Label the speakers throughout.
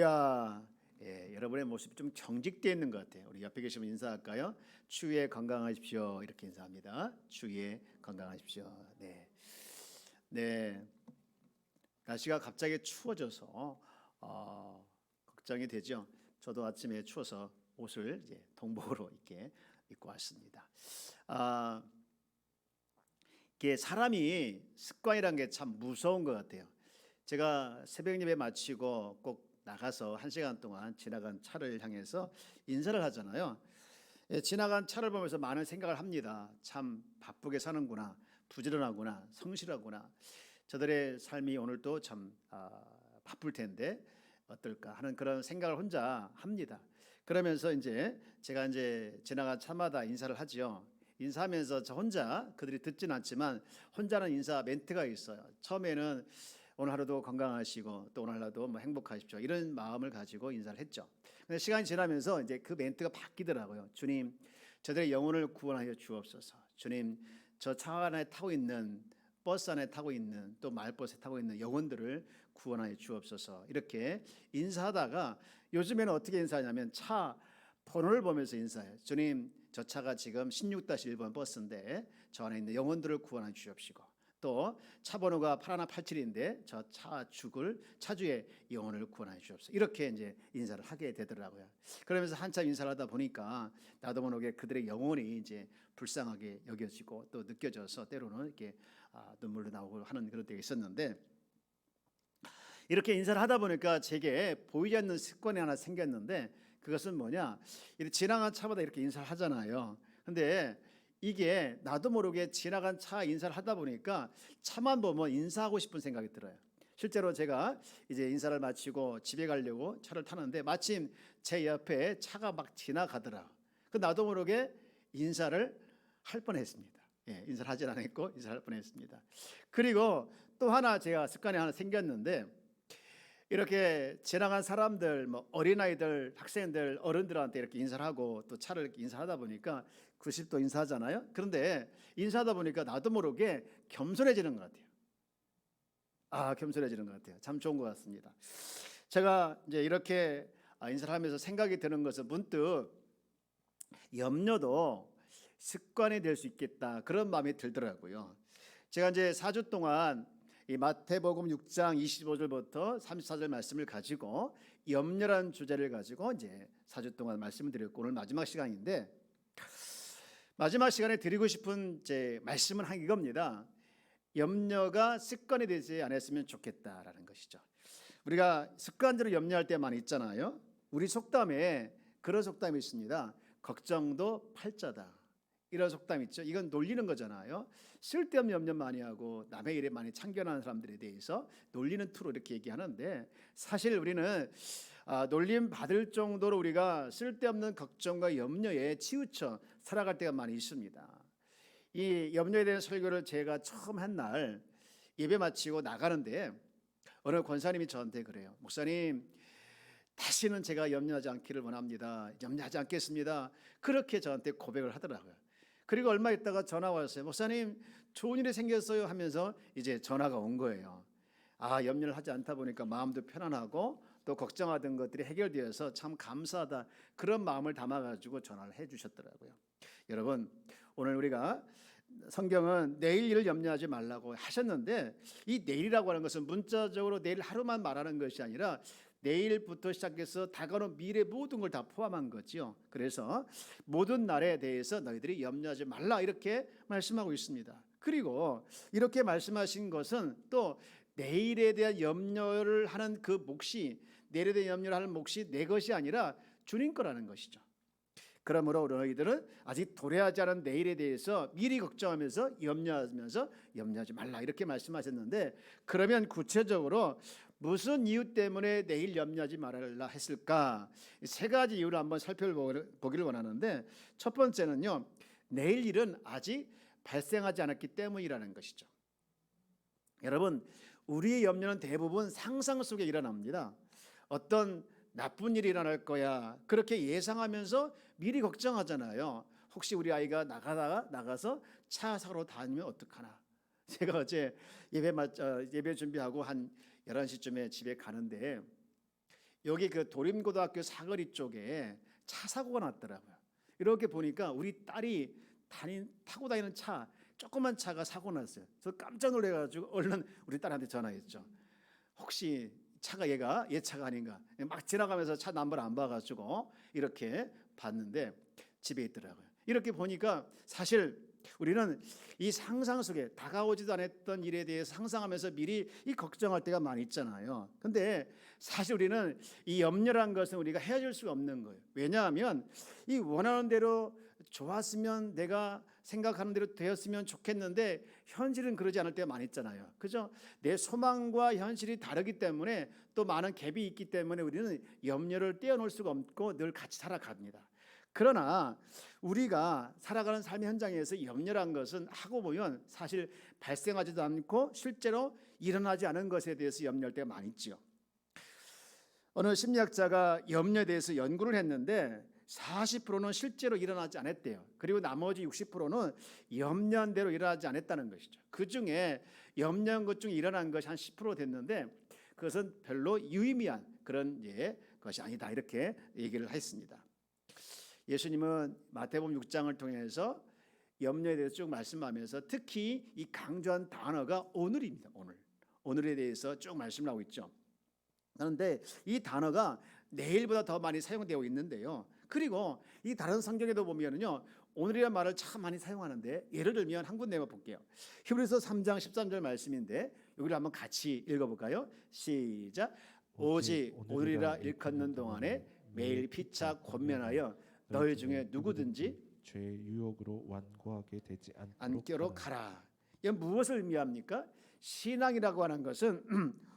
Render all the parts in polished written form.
Speaker 1: 야, 여러분의 모습이 좀 경직되어 있는 것 같아요. 우리 옆에 계시면 인사할까요? 추위에 건강하십시오. 이렇게 인사합니다. 추위에 건강하십시오. 네, 네. 날씨가 갑자기 추워져서 걱정이 되죠. 저도 아침에 추워서 옷을 이제 동복으로 이렇게 입고 왔습니다. 아, 이게 사람이 습관이란 게 참 무서운 것 같아요. 제가 새벽 예배 마치고 꼭 나가서 1시간 동안 지나간 차를 향해서 인사를 하잖아요. 지나간 차를 보면서 많은 생각을 합니다. 참 바쁘게 사는구나, 부지런하구나, 성실하구나. 저들의 삶이 오늘도 참 바쁠 텐데 어떨까 하는 그런 생각을 혼자 합니다. 그러면서 이제 제가 이제 지나간 차마다 인사를 하지요. 인사하면서 저 혼자 그들이 듣지는 않지만 혼자는 인사 멘트가 있어요. 처음에는 오늘 하루도 건강하시고 또 오늘 하루도 뭐 행복하십시오 이런 마음을 가지고 인사를 했죠. 근데 시간이 지나면서 이제 그 멘트가 바뀌더라고요. 주님, 저들의 영혼을 구원하여 주옵소서. 주님, 저 차 안에 타고 있는 버스 안에 타고 있는 또 마을버스에 타고 있는 영혼들을 구원하여 주옵소서. 이렇게 인사하다가 요즘에는 어떻게 인사하냐면 차 번호를 보면서 인사해요. 주님, 저 차가 지금 16-1번 버스인데 저 안에 있는 영혼들을 구원하여 주옵시고, 또 차 번호가 8187인데 저 차주의 영혼을 구원하여 주옵소서. 이렇게 이제 인사를 하게 되더라고요. 그러면서 한참 인사를 하다 보니까 나도 모르게 그들의 영혼이 이제 불쌍하게 여겨지고 또 느껴져서 때로는 이렇게 눈물도 나오고 하는 그런 때가 있었는데, 이렇게 인사를 하다 보니까 제게 보이지 않는 습관이 하나 생겼는데, 그것은 뭐냐, 이렇게 지나간 차마다 이렇게 인사를 하잖아요. 근데 이게 나도 모르게 지나간 차 인사를 하다 보니까 차만 보면 인사하고 싶은 생각이 들어요. 실제로 제가 이제 인사를 마치고 집에 가려고 차를 타는데 마침 제 옆에 차가 막 지나가더라. 그 나도 모르게 인사를 할 뻔했습니다. 인사를 하진 않았고 인사를 할 뻔했습니다. 그리고 또 하나 제가 습관이 하나 생겼는데, 이렇게 지나간 사람들, 뭐 어린아이들, 학생들, 어른들한테 이렇게 인사를 하고 또 차를 이렇게 인사하다 보니까 90도 인사하잖아요. 그런데 인사하다 보니까 나도 모르게 겸손해지는 것 같아요. 겸손해지는 것 같아요. 참 좋은 것 같습니다. 제가 이제 이렇게 인사를 하면서 생각이 드는 것은 문득 염려도 습관이 될 수 있겠다, 그런 마음이 들더라고요. 제가 이제 4주 동안 이 마태복음 6장 25절부터 34절 말씀을 가지고 염려라는 주제를 가지고 이제 4주 동안 말씀을 드렸고, 오늘 마지막 시간인데 마지막 시간에 드리고 싶은 제 말씀은 이겁니다. 염려가 습관이 되지 않았으면 좋겠다라는 것이죠. 우리가 습관대로 염려할 때 많이 있잖아요. 우리 속담에 그런 속담이 있습니다. 걱정도 팔자다, 이런 속담 있죠. 이건 놀리는 거잖아요. 쓸데없는 염려 많이 하고 남의 일에 많이 참견하는 사람들에 대해서 놀리는 투로 이렇게 얘기하는데, 사실 우리는 놀림 받을 정도로 우리가 쓸데없는 걱정과 염려에 치우쳐 살아갈 때가 많이 있습니다. 이 염려에 대한 설교를 제가 처음 한 날 예배 마치고 나가는데 어느 권사님이 저한테 그래요. 목사님, 다시는 제가 염려하지 않기를 원합니다. 염려하지 않겠습니다. 그렇게 저한테 고백을 하더라고요. 그리고 얼마 있다가 전화 왔어요. 목사님, 좋은 일이 생겼어요 하면서 이제 전화가 온 거예요. 염려를 하지 않다 보니까 마음도 편안하고 또 걱정하던 것들이 해결되어서 참 감사하다, 그런 마음을 담아가지고 전화를 해주셨더라고요. 여러분, 오늘 우리가 성경은 내일 일을 염려하지 말라고 하셨는데, 이 내일이라고 하는 것은 문자적으로 내일 하루만 말하는 것이 아니라 내일부터 시작해서 다가오는 미래 모든 걸 다 포함한 거죠. 그래서 모든 날에 대해서 너희들이 염려하지 말라, 이렇게 말씀하고 있습니다. 그리고 이렇게 말씀하신 것은 또 내일에 대한 염려를 하는 그 몫이, 내일에 대한 염려를 하는 몫이 내 것이 아니라 주님 거라는 것이죠. 그러므로 너희들은 아직 도래하지 않은 내일에 대해서 미리 걱정하면서 염려하지 말라, 이렇게 말씀하셨는데, 그러면 구체적으로 무슨 이유 때문에 내일 염려하지 말라 했을까? 세 가지 이유를 한번 살펴보기를 원하는데, 첫 번째는요, 내일 일은 아직 발생하지 않았기 때문이라는 것이죠. 여러분, 우리의 염려는 대부분 상상 속에 일어납니다. 어떤 나쁜 일이 일어날 거야, 그렇게 예상하면서 미리 걱정하잖아요. 혹시 우리 아이가 나가서 차 사러 다니면 어떡하나. 제가 어제 예배 준비하고 한 11시쯤에 집에 가는데 여기 그 도림고등학교 사거리 쪽에 차 사고가 났더라고요. 이렇게 보니까 우리 딸이 타고 다니는 차, 조그만 차가 사고 났어요. 그래서 깜짝 놀래가지고 얼른 우리 딸한테 전화했죠. 혹시 차가 얘 차가 아닌가? 막 지나가면서 차 넘버를 안 봐가지고 이렇게 봤는데 집에 있더라고요. 이렇게 보니까 사실 우리는 이 상상 속에 다가오지도 않았던 일에 대해서 상상하면서 미리 이 걱정할 때가 많이 있잖아요. 근데 사실 우리는 이 염려란 것은 우리가 헤어질 수가 없는 거예요. 왜냐하면 이 원하는 대로 좋았으면, 내가 생각하는 대로 되었으면 좋겠는데 현실은 그러지 않을 때가 많이 있잖아요. 그죠? 내 소망과 현실이 다르기 때문에, 또 많은 갭이 있기 때문에 우리는 염려를 떼어놓을 수가 없고 늘 같이 살아갑니다. 그러나 우리가 살아가는 삶의 현장에서 염려란 것은 하고 보면 사실 발생하지도 않고 실제로 일어나지 않은 것에 대해서 염려할 때가 많이 있죠. 어느 심리학자가 염려에 대해서 연구를 했는데 40%는 실제로 일어나지 않았대요. 그리고 나머지 60%는 염려한 대로 일어나지 않았다는 것이죠. 그중에 염려한 것 중에 일어난 것이 한 10% 됐는데 그것은 별로 유의미한 그런 것이 아니다, 이렇게 얘기를 했습니다. 예수님은 마태복음 6장을 통해서 염려에 대해서 쭉 말씀하면서 특히 이 강조한 단어가 오늘입니다. 오늘에 대해서 쭉 말씀을 하고 있죠. 그런데 이 단어가 내일보다 더 많이 사용되고 있는데요. 그리고 이 다른 성경에도 보면은요, 오늘이라는 말을 참 많이 사용하는데, 예를 들면 한 군데만 볼게요. 히브리서 3장 13절 말씀인데 여기를 한번 같이 읽어볼까요? 시작. 오직 오늘이라 일컫는 동안에 매일 피차 권면하여 너희 중에 누구든지
Speaker 2: 죄의 유혹으로 완고하게 되지
Speaker 1: 않도록 가라. 이건 무엇을 의미합니까? 신앙이라고 하는 것은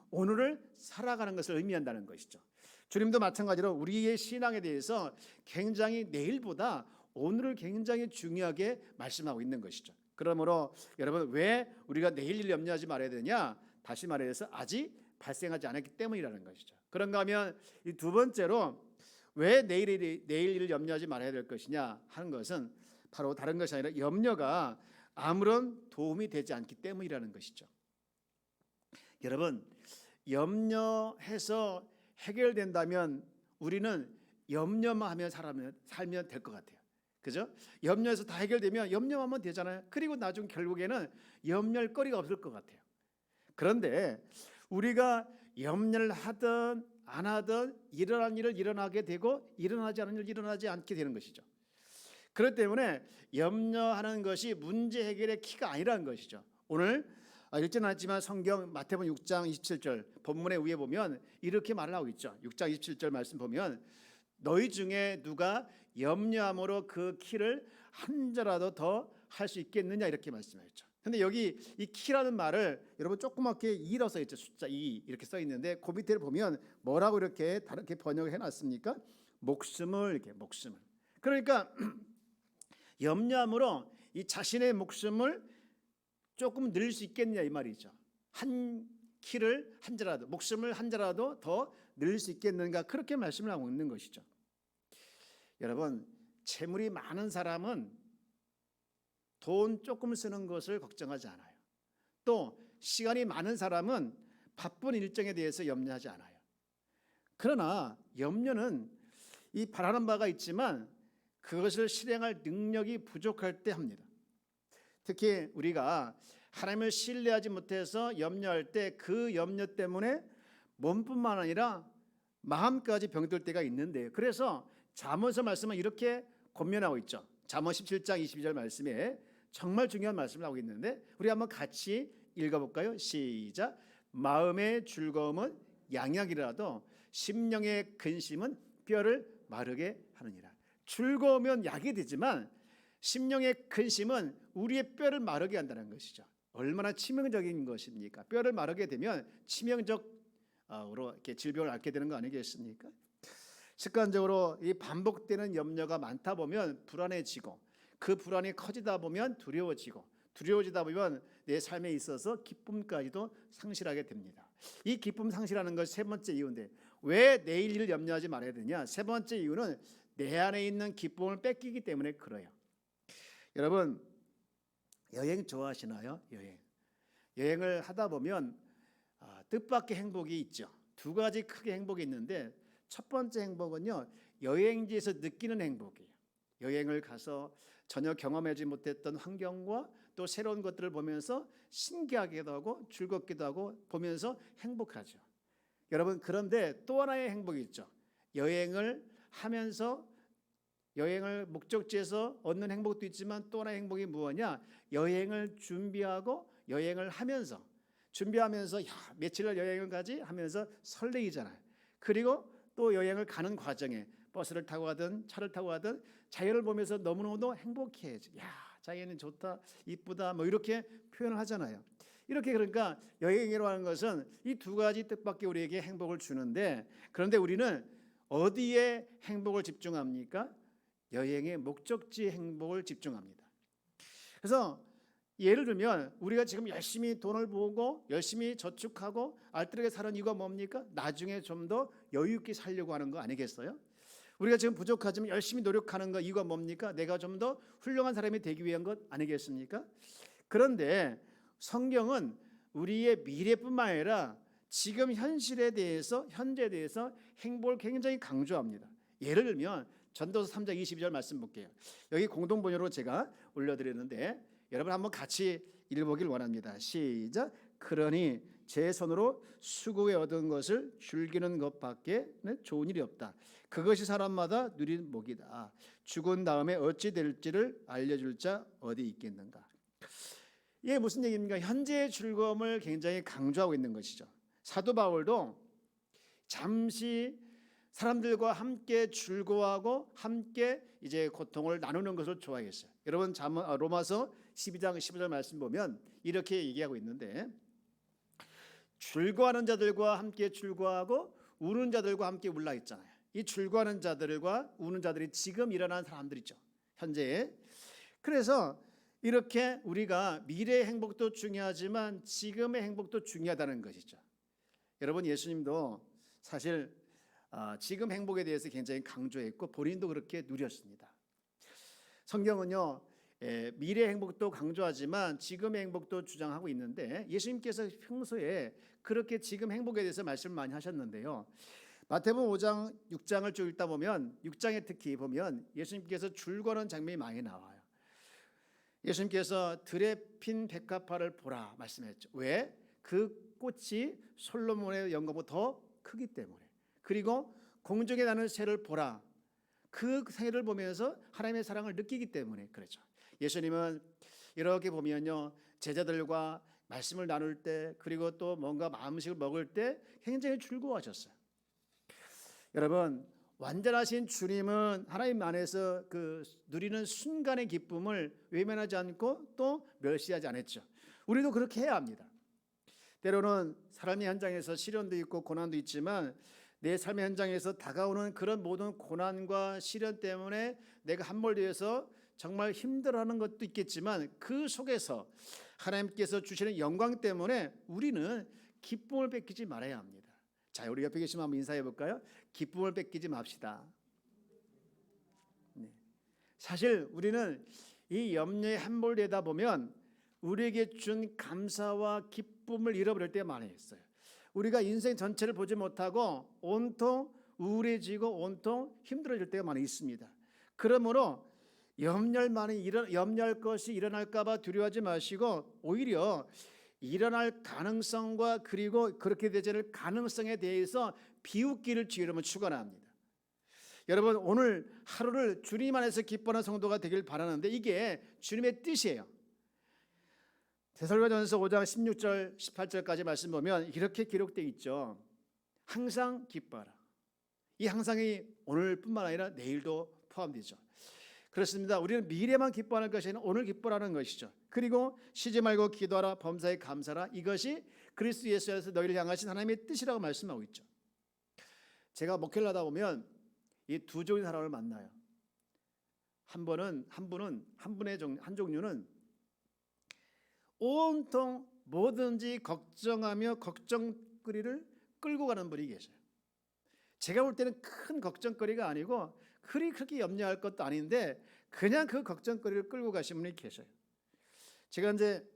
Speaker 1: 오늘을 살아가는 것을 의미한다는 것이죠. 주님도 마찬가지로 우리의 신앙에 대해서 굉장히 내일보다 오늘을 굉장히 중요하게 말씀하고 있는 것이죠. 그러므로 여러분, 왜 우리가 내일 일 염려하지 말아야 되냐? 다시 말해서 아직 발생하지 않았기 때문이라는 것이죠. 그런가 하면 이 두 번째로 왜 내일 일을 염려하지 말아야 될 것이냐 하는 것은 바로 다른 것이 아니라 염려가 아무런 도움이 되지 않기 때문이라는 것이죠. 여러분, 염려해서 해결된다면 우리는 염려만 하며 살면 될 것 같아요. 그죠? 염려해서 다 해결되면 염려하면 되잖아요. 그리고 나중 결국에는 염려할 거리가 없을 것 같아요. 그런데 우리가 염려를 하든 안 하든 일어난 일을 일어나게 되고 일어나지 않은 일 일어나지 않게 되는 것이죠. 그렇기 때문에 염려하는 것이 문제 해결의 키가 아니라는 것이죠. 오늘 읽지는 않았지만 성경 마태복음 6장 27절 본문의 위에 보면 이렇게 말을 하고 있죠. 6장 27절 말씀 보면 너희 중에 누가 염려함으로 그 키를 한 자라도 더 할 수 있겠느냐, 이렇게 말씀하셨죠. 근데 여기 이 키라는 말을 여러분 조그맣게 2로 써 있죠. 숫자 2 이렇게 써 있는데 그 밑에를 보면 뭐라고 이렇게 다르게 번역을 해놨습니까? 목숨을, 이렇게 목숨을. 그러니까 염려함으로 이 자신의 목숨을 조금 늘릴 수 있겠냐 이 말이죠. 한 키를 한 자라도, 목숨을 한 자라도 더 늘릴 수 있겠는가, 그렇게 말씀을 하고 있는 것이죠. 여러분, 재물이 많은 사람은 돈 조금 쓰는 것을 걱정하지 않아요. 또 시간이 많은 사람은 바쁜 일정에 대해서 염려하지 않아요. 그러나 염려는 이 바라는 바가 있지만 그것을 실행할 능력이 부족할 때 합니다. 특히 우리가 하나님을 신뢰하지 못해서 염려할 때 그 염려 때문에 몸뿐만 아니라 마음까지 병들 때가 있는데, 그래서 잠언서 말씀은 이렇게 권면하고 있죠. 잠언 17장 22절 말씀에 정말 중요한 말씀을 하고 있는데 우리 한번 같이 읽어볼까요? 시작. 마음의 즐거움은 양약이라도 심령의 근심은 뼈를 마르게 하느니라. 즐거우면 약이 되지만 심령의 근심은 우리의 뼈를 마르게 한다는 것이죠. 얼마나 치명적인 것입니까? 뼈를 마르게 되면 치명적으로 이렇게 질병을 앓게 되는 거 아니겠습니까? 습관적으로 이 반복되는 염려가 많다 보면 불안해지고, 그 불안이 커지다 보면 두려워지다 보면 내 삶에 있어서 기쁨까지도 상실하게 됩니다. 이 기쁨 상실하는 것이 세 번째 이유인데, 왜 내일 일을 염려하지 말아야 되냐? 세 번째 이유는 내 안에 있는 기쁨을 뺏기기 때문에 그래요. 여러분, 여행 좋아하시나요? 여행을 하다 보면 뜻밖의 행복이 있죠. 두 가지 크게 행복이 있는데, 첫 번째 행복은요, 여행지에서 느끼는 행복이에요. 여행을 가서 전혀 경험하지 못했던 환경과 또 새로운 것들을 보면서 신기하기도 하고 즐겁기도 하고 보면서 행복하죠. 여러분, 그런데 또 하나의 행복이 있죠. 여행을 하면서 여행을 목적지에서 얻는 행복도 있지만 또 하나의 행복이 무엇이냐? 여행을 준비하고 여행을 하면서 준비하면서 며칠을 여행을 가지 하면서 설레이잖아요. 그리고 또 여행을 가는 과정에 버스를 타고 가든 차를 타고 가든 자연을 보면서 너무너무 행복해야지. 자연이 좋다, 이쁘다, 뭐 이렇게 표현을 하잖아요. 이렇게 그러니까 여행이라고 하는 것은 이 두 가지 뜻밖에 우리에게 행복을 주는데, 그런데 우리는 어디에 행복을 집중합니까? 여행의 목적지 행복을 집중합니다. 그래서 예를 들면 우리가 지금 열심히 돈을 모으고 열심히 저축하고 알뜰하게 사는 이유가 뭡니까? 나중에 좀 더 여유 있게 살려고 하는 거 아니겠어요? 우리가 지금 부족하지만 열심히 노력하는 거 이유가 뭡니까? 내가 좀 더 훌륭한 사람이 되기 위한 것 아니겠습니까? 그런데 성경은 우리의 미래뿐만 아니라 지금 현실에 대해서, 현재에 대해서 행복을 굉장히 강조합니다. 예를 들면 전도서 3장 22절 말씀 볼게요. 여기 공동번역으로 제가 올려드리는데 여러분 한번 같이 읽어보길 원합니다. 시작. 그러니 제 손으로 수고해 얻은 것을 즐기는 것밖에는 좋은 일이 없다. 그것이 사람마다 누린 복이다. 죽은 다음에 어찌 될지를 알려줄 자 어디 있겠는가. 이게 무슨 얘기입니까? 현재의 즐거움을 굉장히 강조하고 있는 것이죠. 사도 바울도 잠시 사람들과 함께 즐거워하고 함께 이제 고통을 나누는 것을 좋아했어요. 여러분 로마서 12장 15절 말씀 보면 이렇게 얘기하고 있는데, 즐거워하는 자들과 함께 즐거워하고 우는 자들과 함께 울라 있잖아요. 이 즐거워하는 자들과 우는 자들이 지금 일어난 사람들이죠, 현재에. 그래서 이렇게 우리가 미래의 행복도 중요하지만 지금의 행복도 중요하다는 것이죠. 여러분, 예수님도 사실 지금 행복에 대해서 굉장히 강조했고 본인도 그렇게 누렸습니다. 성경은요, 미래 행복도 강조하지만 지금의 행복도 주장하고 있는데, 예수님께서 평소에 그렇게 지금 행복에 대해서 말씀을 많이 하셨는데요. 마태복음 5장 6장을 쭉 읽다 보면 6장에 특히 보면 예수님께서 줄거는 장면이 많이 나와요. 예수님께서 들에 핀 백합화를 보라 말씀했죠. 왜? 그 꽃이 솔로몬의 영광보다 더 크기 때문에. 그리고 공중에 나는 새를 보라. 그 새를 보면서 하나님의 사랑을 느끼기 때문에 그렇죠. 예수님은 이렇게 보면요, 제자들과 말씀을 나눌 때, 그리고 또 뭔가 음식을 먹을 때 굉장히 즐거워하셨어요. 여러분, 완전하신 주님은 하나님 안에서 그 누리는 순간의 기쁨을 외면하지 않고 또 멸시하지 않았죠. 우리도 그렇게 해야 합니다. 때로는 삶의 현장에서 시련도 있고 고난도 있지만 내 삶의 현장에서 다가오는 그런 모든 고난과 시련 때문에 내가 함몰되어서 정말 힘들어하는 것도 있겠지만 그 속에서 하나님께서 주시는 영광 때문에 우리는 기쁨을 뺏기지 말아야 합니다. 자, 우리 옆에 계시면 한번 인사해 볼까요? 기쁨을 뺏기지 맙시다. 네. 사실 우리는 이 염려에 함몰되다 보면 우리에게 준 감사와 기쁨을 잃어버릴 때가 많이 있어요. 우리가 인생 전체를 보지 못하고 온통 우울해지고 온통 힘들어질 때가 많이 있습니다. 그러므로 염려할 것이 일어날까 봐 두려워하지 마시고 오히려 일어날 가능성과 그리고 그렇게 되지 않을 가능성에 대해서 비웃기를 주의로 축원합니다. 여러분, 오늘 하루를 주님 안에서 기뻐하는 성도가 되길 바라는데 이게 주님의 뜻이에요. 데살로니가전서 5장 16절 18절까지 말씀 보면 이렇게 기록되어 있죠. 항상 기뻐하라. 이 항상이 오늘뿐만 아니라 내일도 포함되죠. 그렇습니다. 우리는 미래만 기뻐하는 것이 아니라 오늘 기뻐하는 것이죠. 그리고 쉬지 말고 기도하라, 범사에 감사라. 이것이 그리스도 예수 안에서 너희를 향하신 하나님의 뜻이라고 말씀하고 있죠. 제가 목회를 하다 보면 이 두 종의 사람을 만나요. 한 종류는 온통 뭐든지 걱정하며 걱정거리를 끌고 가는 분이 계셔요. 제가 볼 때는 큰 걱정거리가 아니고 그렇게 염려할 것도 아닌데 그냥 그 걱정거리를 끌고 가신 분이 계셔요. 제가 이제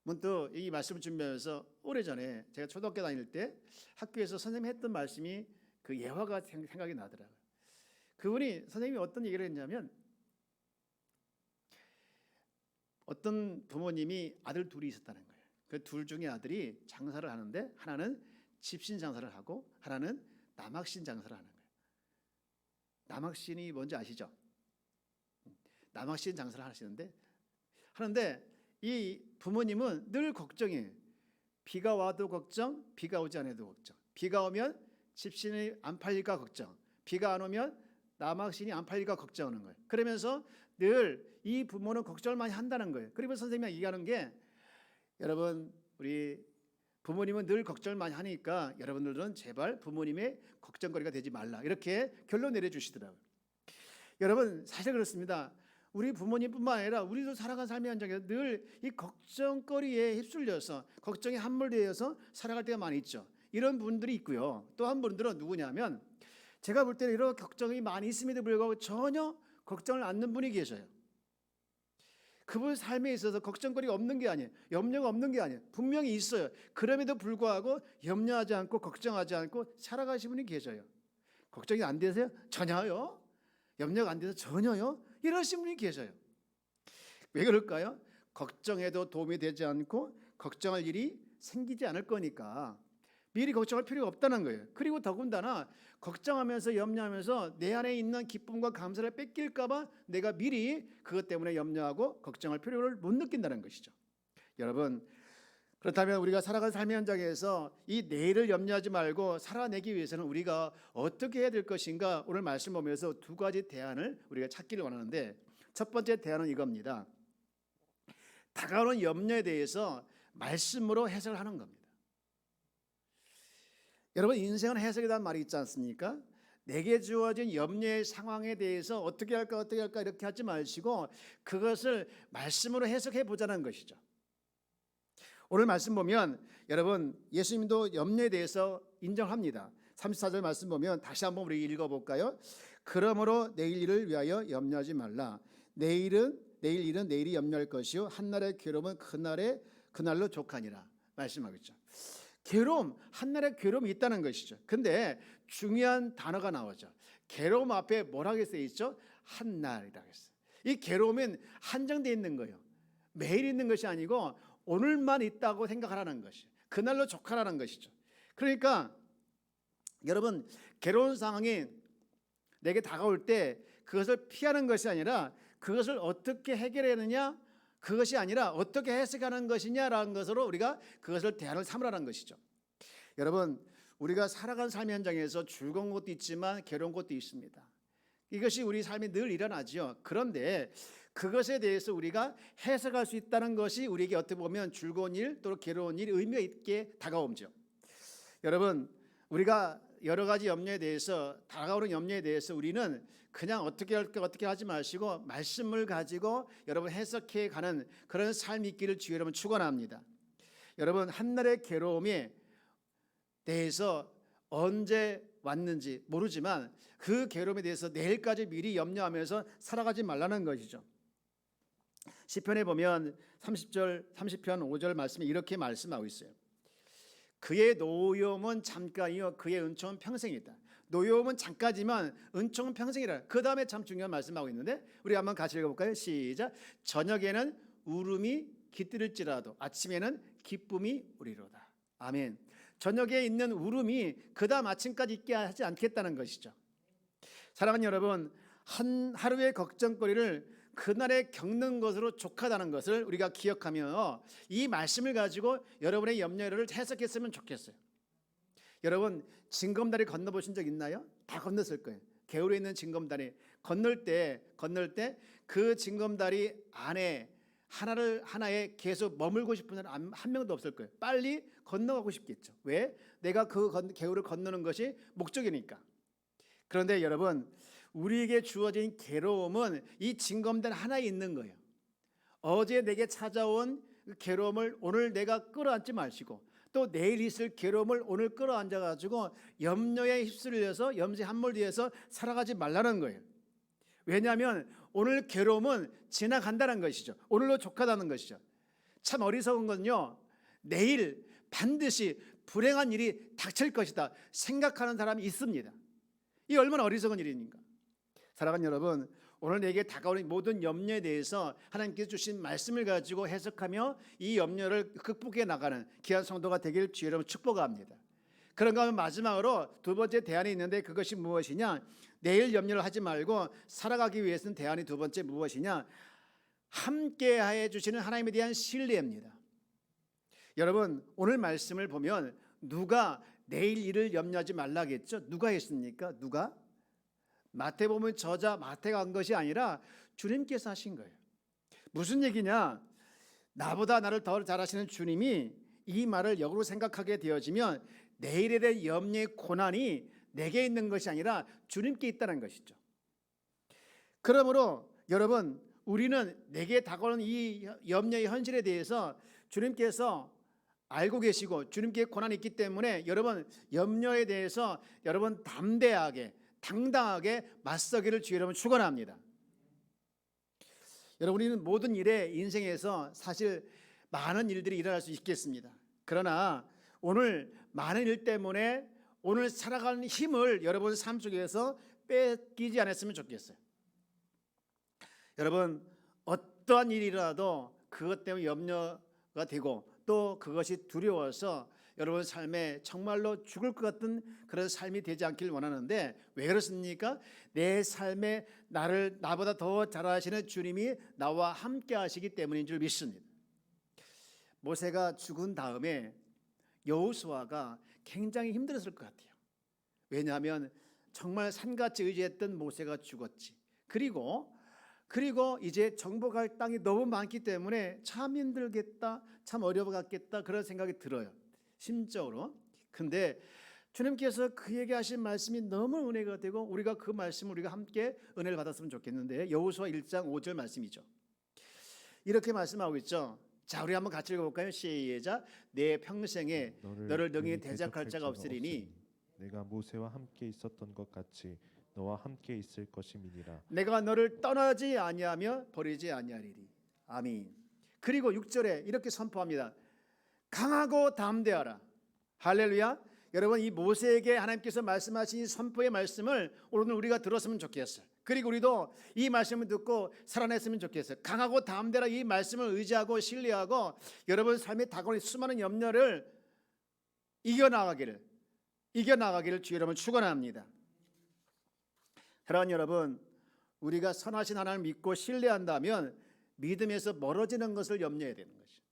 Speaker 1: 문득 이 말씀을 준비하면서 오래전에 제가 초등학교 다닐 때 학교에서 선생님이 했던 말씀이 그 예화가 생각이 나더라고요. 그분이 선생님이 어떤 얘기를 했냐면 어떤 부모님이 아들 둘이 있었다는 거예요. 그 둘 중에 아들이 장사를 하는데 하나는 집신 장사를 하고 하나는 남학신 장사를 하는 거예요. 남학신이 뭔지 아시죠? 남학신 장사를 하는데 이 부모님은 늘 걱정이에요. 비가 와도 걱정, 비가 오지 않아도 걱정. 비가 오면 집신이 안 팔릴까 걱정. 비가 안 오면 남학신이 안 팔릴까 걱정하는 거예요. 그러면서 늘 이 부모는 걱정을 많이 한다는 거예요. 그리고 선생님이 얘기하는 게 여러분 우리 부모님은 늘 걱정을 많이 하니까 여러분들은 제발 부모님의 걱정거리가 되지 말라. 이렇게 결론 내려주시더라고요. 여러분 사실 그렇습니다. 우리 부모님뿐만 아니라 우리도 살아간 삶의 현장에서 늘 이 걱정거리에 휩쓸려서 걱정에 함몰되어서 살아갈 때가 많이 있죠. 이런 분들이 있고요. 또 한 분들은 누구냐면 제가 볼 때는 이런 걱정이 많이 있음에도 불구하고 전혀 걱정을 않는 분이 계셔요. 그분 삶에 있어서 걱정거리가 없는 게 아니에요. 염려가 없는 게 아니에요. 분명히 있어요. 그럼에도 불구하고 염려하지 않고 걱정하지 않고 살아가시는 분이 계셔요. 걱정이 안 되세요? 전혀요. 염려가 안 돼서 전혀요. 이러신 분이 계셔요. 왜 그럴까요? 걱정해도 도움이 되지 않고 걱정할 일이 생기지 않을 거니까 미리 걱정할 필요가 없다는 거예요. 그리고 더군다나 걱정하면서 염려하면서 내 안에 있는 기쁨과 감사를 뺏길까 봐 내가 미리 그것 때문에 염려하고 걱정할 필요를 못 느낀다는 것이죠. 여러분 그렇다면 우리가 살아가는 삶의 현장에서 이 내일을 염려하지 말고 살아내기 위해서는 우리가 어떻게 해야 될 것인가 오늘 말씀 보면서 두 가지 대안을 우리가 찾기를 원하는데 첫 번째 대안은 이겁니다. 다가오는 염려에 대해서 말씀으로 해석을 하는 겁니다. 여러분 인생은 해석이라는 말이 있지 않습니까? 내게 주어진 염려의 상황에 대해서 어떻게 할까 이렇게 하지 마시고 그것을 말씀으로 해석해 보자는 것이죠. 오늘 말씀 보면 여러분 예수님도 염려에 대해서 인정합니다. 34절 말씀 보면 다시 한번 우리 읽어볼까요? 그러므로 내일 일을 위하여 염려하지 말라. 내일 일은 내일이 염려할 것이요 한날의 괴로움은 그날로 족하니라 말씀하고 있죠. 괴로움, 한날의 괴로움이 있다는 것이죠. 근데 중요한 단어가 나오죠. 괴로움 앞에 뭐라고 써 있죠? 한날이라고 했어요. 이 괴로움은 한정되어 있는 거예요. 매일 있는 것이 아니고 오늘만 있다고 생각하라는 것이에요. 그날로 족하라는 것이죠. 그러니까 여러분 괴로운 상황이 내게 다가올 때 그것을 피하는 것이 아니라 그것을 어떻게 해결하느냐 그것이 아니라 어떻게 해석하는 것이냐라는 것으로 우리가 그것을 대안을 삼으라는 것이죠. 여러분 우리가 살아가는 삶의 현장에서 즐거운 것도 있지만 괴로운 것도 있습니다. 이것이 우리 삶에 늘 일어나죠. 그런데 그것에 대해서 우리가 해석할 수 있다는 것이 우리에게 어떻게 보면 즐거운 일 또는 괴로운 일 의미가 있게 다가오죠. 여러분 우리가 여러 가지 염려에 대해서 다가오는 염려에 대해서 우리는 그냥 어떻게 할까 어떻게 하지 마시고 말씀을 가지고 여러분 해석해 가는 그런 삶이 있기를 주여 여러분 축원합니다. 여러분 한날의 괴로움에 대해서 언제 왔는지 모르지만 그 괴로움에 대해서 내일까지 미리 염려하면서 살아가지 말라는 것이죠. 시편에 보면 30편 5절 말씀에 이렇게 말씀하고 있어요. 그의 노여움은 잠깐이요 그의 은총은 평생이다. 노여움은 잠깐이지만 은총은 평생이라. 그 다음에 참 중요한 말씀하고 있는데 우리 한번 같이 읽어볼까요? 시작. 저녁에는 울음이 깃들일지라도 아침에는 기쁨이 오리로다. 아멘. 저녁에 있는 울음이 그 다음 아침까지 있게 하지 않겠다는 것이죠. 사랑하는 여러분 하루의 걱정거리를 그날에 겪는 것으로 족하다는 것을 우리가 기억하며 이 말씀을 가지고 여러분의 염려를 해석했으면 좋겠어요. 여러분 징검다리 건너보신 적 있나요? 다 건넜을 거예요. 개울에 있는 징검다리 건널 때 그 징검다리 안에 하나에 계속 머물고 싶은 사람 한 명도 없을 거예요. 빨리 건너가고 싶겠죠. 왜? 내가 그 개울을 건너는 것이 목적이니까. 그런데 여러분 우리에게 주어진 괴로움은 이 징검다리 하나에 있는 거예요. 어제 내게 찾아온 괴로움을 오늘 내가 끌어안지 마시고 또 내일 있을 괴로움을 오늘 끌어안아가지고 염려에 휩쓸려서 염려에 함몰되어서 살아가지 말라는 거예요. 왜냐하면 오늘 괴로움은 지나간다는 것이죠. 오늘로 족하다는 것이죠. 참 어리석은 건요 내일 반드시 불행한 일이 닥칠 것이다 생각하는 사람이 있습니다. 이 얼마나 어리석은 일입니까? 사랑하는 여러분, 오늘 내게 다가오는 모든 염려에 대해서 하나님께서 주신 말씀을 가지고 해석하며 이 염려를 극복해 나가는 귀한 성도가 되길 주의 이름으로 축복합니다. 그런가 하면 마지막으로 두 번째 대안이 있는데 그것이 무엇이냐? 내일 염려를 하지 말고 살아가기 위해서는 대안이 두 번째 무엇이냐? 함께해 주시는 하나님에 대한 신뢰입니다. 여러분, 오늘 말씀을 보면 누가 내일 일을 염려하지 말라겠죠? 누가 했습니까? 누가? 마태복음 저자 마태가 한 것이 아니라 주님께서 하신 거예요. 무슨 얘기냐? 나보다 나를 더 잘 아시는 주님이 이 말을 역으로 생각하게 되어지면 내일에 대한 염려의 고난이 내게 있는 것이 아니라 주님께 있다는 것이죠. 그러므로 여러분, 우리는 내게 다가오는 이 염려의 현실에 대해서 주님께서 알고 계시고 주님께 고난이 있기 때문에 여러분 염려에 대해서 여러분 담대하게 당당하게 맞서기를 주의 여러분 축원합니다. 여러분, 우리는 모든 일에 인생에서 사실 많은 일들이 일어날 수 있겠습니다. 그러나 오늘 많은 일 때문에 오늘 살아가는 힘을 여러분 삶 속에서 뺏기지 않았으면 좋겠어요. 여러분, 어떠한 일이 일어나도 그것 때문에 염려가 되고 또 그것이 두려워서 여러분 삶에 정말로 죽을 것 같은 그런 삶이 되지 않길 원하는데 왜 그렇습니까? 내 삶에 나보다 더 잘 아시는 주님이 나와 함께 하시기 때문인 줄 믿습니다. 모세가 죽은 다음에 여호수아가 굉장히 힘들었을 것 같아요. 왜냐하면 정말 산같이 의지했던 모세가 죽었지. 그리고 이제 정복할 땅이 너무 많기 때문에 참 힘들겠다, 참 어려워갔겠다 그런 생각이 들어요. 심적으로. 근데 주님께서 그에게 하신 말씀이 너무 은혜가 되고 우리가 그 말씀을 우리가 함께 은혜를 받았으면 좋겠는데 여호수아 1장 5절 말씀이죠. 이렇게 말씀하고 있죠. 자, 우리 한번 같이 읽어볼까요? 시작. 내 평생에 너를 능히 대적할 자가 없으리니
Speaker 2: 내가 모세와 함께 있었던 것 같이 너와 함께 있을 것임이니라.
Speaker 1: 내가 너를 떠나지 아니하며 버리지 아니하리니. 아멘. 그리고 6절에 이렇게 선포합니다. 강하고 담대하라. 할렐루야. 여러분, 이 모세에게 하나님께서 말씀하신 이 선포의 말씀을 오늘 우리가 들었으면 좋겠어요. 그리고 우리도 이 말씀을 듣고 살아냈으면 좋겠어요. 강하고 담대하라. 이 말씀을 의지하고 신뢰하고 여러분 삶에 다가오는 수많은 염려를 이겨나가기를 주의 여러분 축원합니다. 사랑하는 여러분, 우리가 선하신 하나님을 믿고 신뢰한다면 믿음에서 멀어지는 것을 염려해야 되는 것이죠.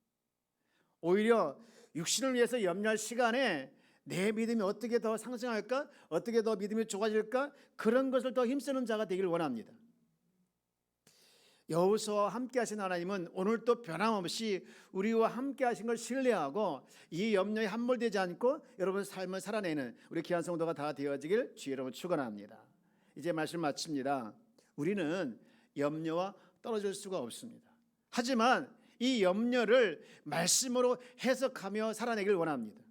Speaker 1: 오히려 육신을 위해서 염려할 시간에 내 믿음이 어떻게 더 상승할까? 어떻게 더 믿음이 좋아질까? 그런 것을 더 힘쓰는 자가 되기를 원합니다. 여호수아와 함께 하신 하나님은 오늘도 변함없이 우리와 함께 하신 걸 신뢰하고 이 염려에 함몰되지 않고 여러분 삶을 살아내는 우리 귀한 성도가 다 되어지길 주의 이름으로 축원합니다. 이제 말씀 마칩니다. 우리는 염려와 떨어질 수가 없습니다. 하지만 이 염려를 말씀으로 해석하며 살아내길 원합니다.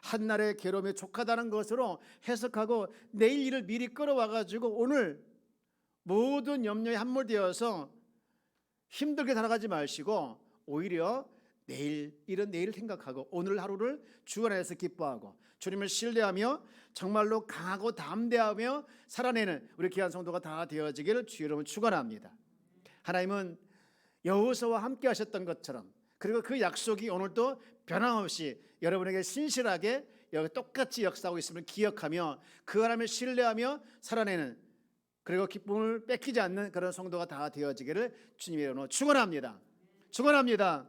Speaker 1: 한날의 괴로움에 족하다는 것으로 해석하고 내일 일을 미리 끌어와가지고 오늘 모든 염려에 함몰되어서 힘들게 살아가지 마시고 오히려 내일 일은 내일 생각하고 오늘 하루를 주 안에서 기뻐하고 주님을 신뢰하며 정말로 강하고 담대하며 살아내는 우리 귀한 성도가 다 되어지기를 주의 이름으로 축원합니다. 하나님은 여호수아와 함께 하셨던 것처럼 그리고 그 약속이 오늘도 변함없이 여러분에게 신실하게 똑같이 역사하고 있음을 기억하며 그 하나님을 신뢰하며 살아내는 그리고 기쁨을 뺏기지 않는 그런 성도가 다 되어지기를 주님의 이름으로 축원합니다. 축원합니다.